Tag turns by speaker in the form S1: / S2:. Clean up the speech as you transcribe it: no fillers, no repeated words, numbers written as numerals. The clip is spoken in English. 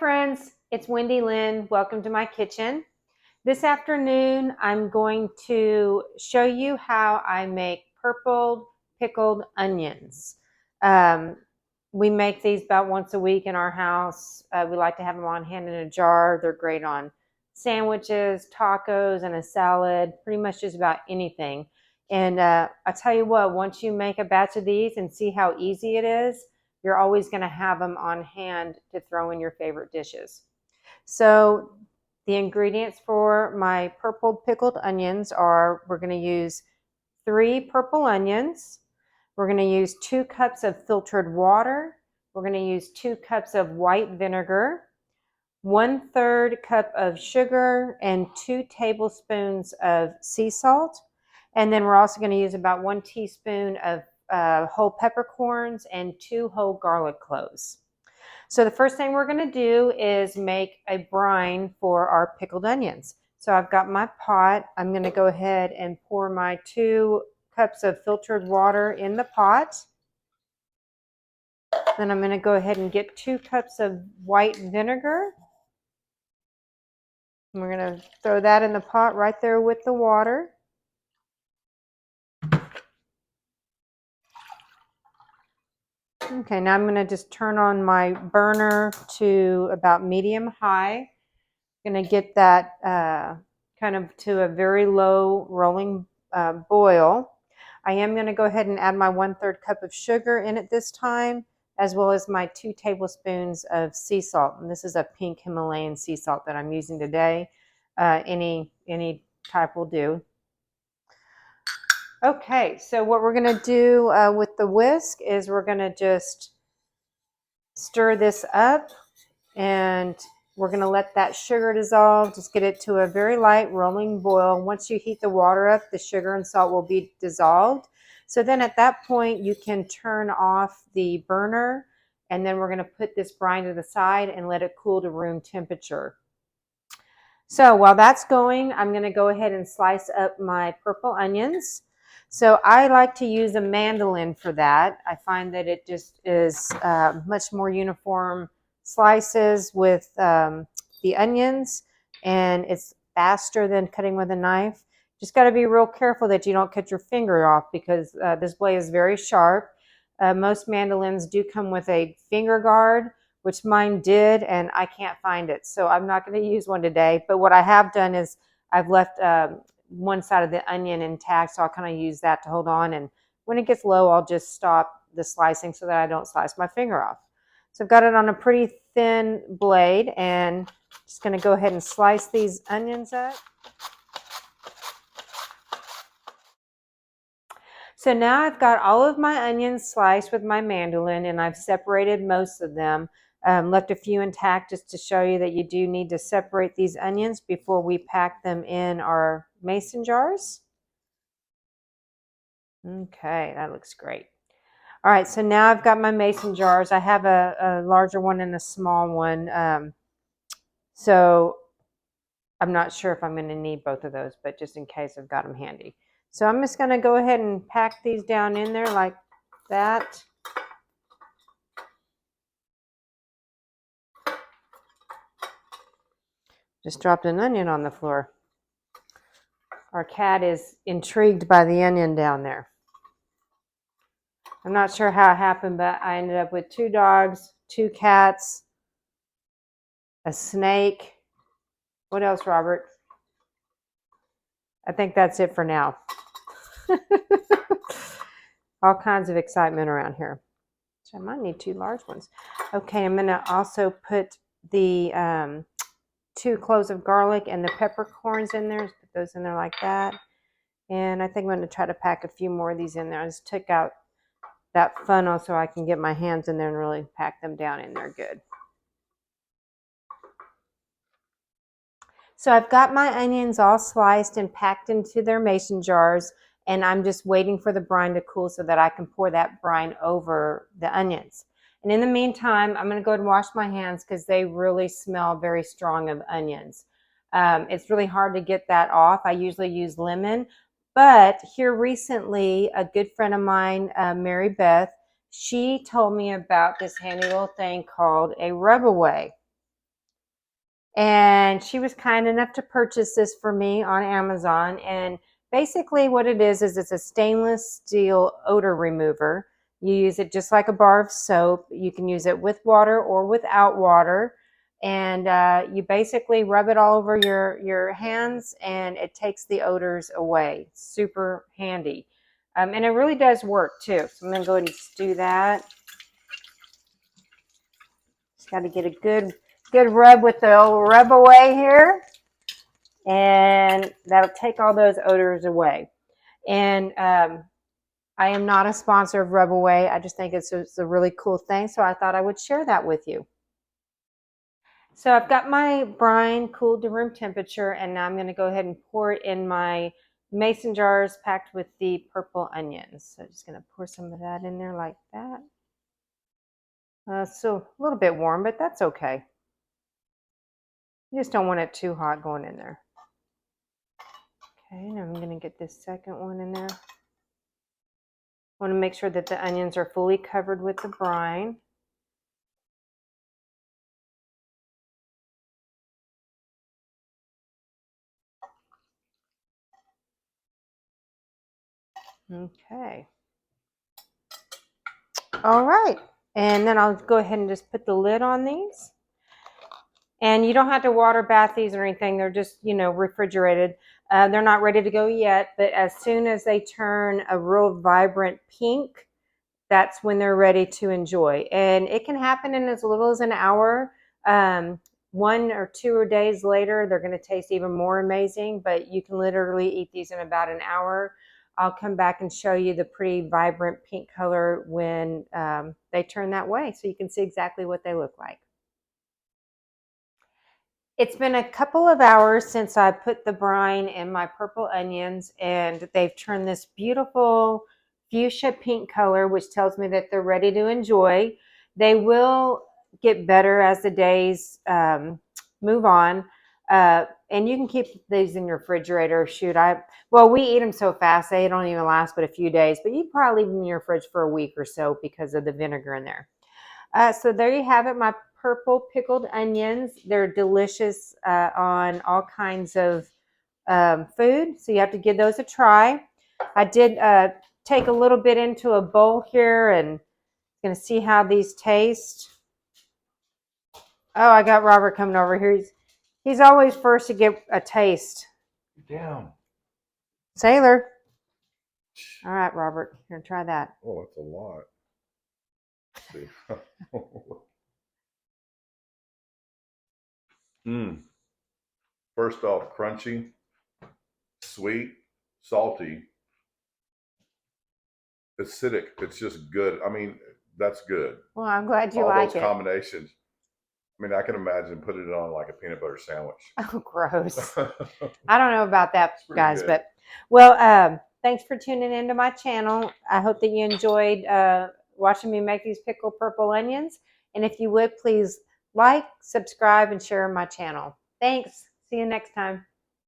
S1: friends, it's Wendy Lynn. Welcome to my kitchen. This afternoon, I'm going to show you how I make purple pickled onions. We make these about once a week in our house. We like to have them on hand in a jar. They're great on sandwiches, tacos, and a salad, pretty much just about anything. And I tell you what, once you make a batch of these and see how easy it is, you're always going to have them on hand to throw in your favorite dishes. So the ingredients for my purple pickled onions are, we're going to use 3 purple onions. We're going to use 2 cups of filtered water. We're going to use 2 cups of white vinegar, 1/3 cup of sugar, and 2 tablespoons of sea salt. And then we're also going to use about 1 teaspoon of whole peppercorns and 2 whole garlic cloves. So the first thing we're going to do is make a brine for our pickled onions. So I've got my pot. I'm going to go ahead and pour my 2 cups of filtered water in the pot. Then I'm going to go ahead and get 2 cups of white vinegar. And we're going to throw that in the pot right there with the water. Okay, now I'm going to just turn on my burner to about medium high. I'm going to get that kind of to a very low rolling boil. I am going to go ahead and add my 1/3 cup of sugar in at this time, as well as my 2 tablespoons of sea salt. And this is a pink Himalayan sea salt that I'm using today. Any type will do. Okay, so what we're going to do with the whisk is we're going to just stir this up, and we're going to let that sugar dissolve. Just get it to a very light rolling boil. Once you heat the water up, the sugar and salt will be dissolved. So then at that point, you can turn off the burner, and then we're going to put this brine to the side and let it cool to room temperature. So while that's going, I'm going to go ahead and slice up my purple onions. So I like to use a mandolin for that. I find that it just is much more uniform slices with the onions, and it's faster than cutting with a knife. Just got to be real careful that you don't cut your finger off, because this blade is very sharp. Most mandolins do come with a finger guard, which mine did, and I can't find it. So I'm not going to use one today. But what I have done is I've left one side of the onion intact, so I'll kind of use that to hold on. And when it gets low, I'll just stop the slicing so that I don't slice my finger off. So I've got it on a pretty thin blade, and just going to go ahead and slice these onions up. So now I've got all of my onions sliced with my mandolin, and I've separated most of them. Left a few intact just to show you that you do need to separate these onions before we pack them in our mason jars. Okay, that looks great. All right, so now I've got my mason jars. I have a larger one and a small one. So I'm not sure if I'm going to need both of those, but just in case, I've got them handy. So I'm just going to go ahead and pack these down in there like that. Just dropped an onion on the floor. Our cat is intrigued by the onion down there. I'm not sure how it happened, but I ended up with 2 dogs, 2 cats, a snake. What else, Robert? I think that's it for now. All kinds of excitement around here. So I might need 2 large ones. Okay, I'm going to also put the 2 cloves of garlic and the peppercorns in there. Just put those in there like that. And I think I'm going to try to pack a few more of these in there. I just took out that funnel so I can get my hands in there and really pack them down in there good. So I've got my onions all sliced and packed into their mason jars, and I'm just waiting for the brine to cool so that I can pour that brine over the onions. And in the meantime, I'm going to go ahead and wash my hands because they really smell very strong of onions. It's really hard to get that off. I usually use lemon, but here recently, a good friend of mine, Mary Beth, she told me about this handy little thing called a rub-away. And she was kind enough to purchase this for me on Amazon. And basically what it is it's a stainless steel odor remover. You use it just like a bar of soap. You can use it with water or without water. And you basically rub it all over your hands and it takes the odors away. Super handy. And it really does work too. So I'm going to go ahead and just do that. Just got to get a good rub with the old rub away here. And that'll take all those odors away. And I am not a sponsor of Rub Away. I just think it's a really cool thing. So I thought I would share that with you. So I've got my brine cooled to room temperature, and now I'm going to go ahead and pour it in my mason jars packed with the purple onions. So I'm just going to pour some of that in there like that. So a little bit warm, but that's okay. You just don't want it too hot going in there. Okay, now I'm going to get this second one in there. I want to make sure that the onions are fully covered with the brine. Okay. All right. And then I'll go ahead and just put the lid on these. And you don't have to water bath these or anything. They're just, refrigerated. They're not ready to go yet, but as soon as they turn a real vibrant pink, that's when they're ready to enjoy. And it can happen in as little as an hour. 1 or 2 days later, they're going to taste even more amazing, but you can literally eat these in about an hour. I'll come back and show you the pretty vibrant pink color when they turn that way, so you can see exactly what they look like. It's been a couple of hours since I put the brine in my purple onions, and they've turned this beautiful fuchsia pink color, which tells me that they're ready to enjoy. They will get better as the days move on. And you can keep these in your refrigerator. Shoot, we eat them so fast they don't even last but a few days. But you probably leave them in your fridge for a week or so because of the vinegar in there. So there you have it, my purple pickled onions. They're delicious on all kinds of food. So you have to give those a try. I did take a little bit into a bowl here and going to see how these taste. Oh, I got Robert coming over here. He's always first to get a taste.
S2: Down.
S1: Sailor. All right, Robert, here, try that.
S2: Oh, that's a lot. First off, crunchy, sweet, salty, acidic. It's just good. I mean, that's good.
S1: Well, I'm glad you
S2: all
S1: like
S2: those
S1: it.
S2: Combinations. I mean, I can imagine putting it on like a peanut butter sandwich.
S1: Oh, gross. I don't know about that, guys,
S2: good.
S1: but well, thanks for tuning into my channel. I hope that you enjoyed watching me make these pickled purple onions. And if you would, please like, subscribe, and share my channel. Thanks. See you next time.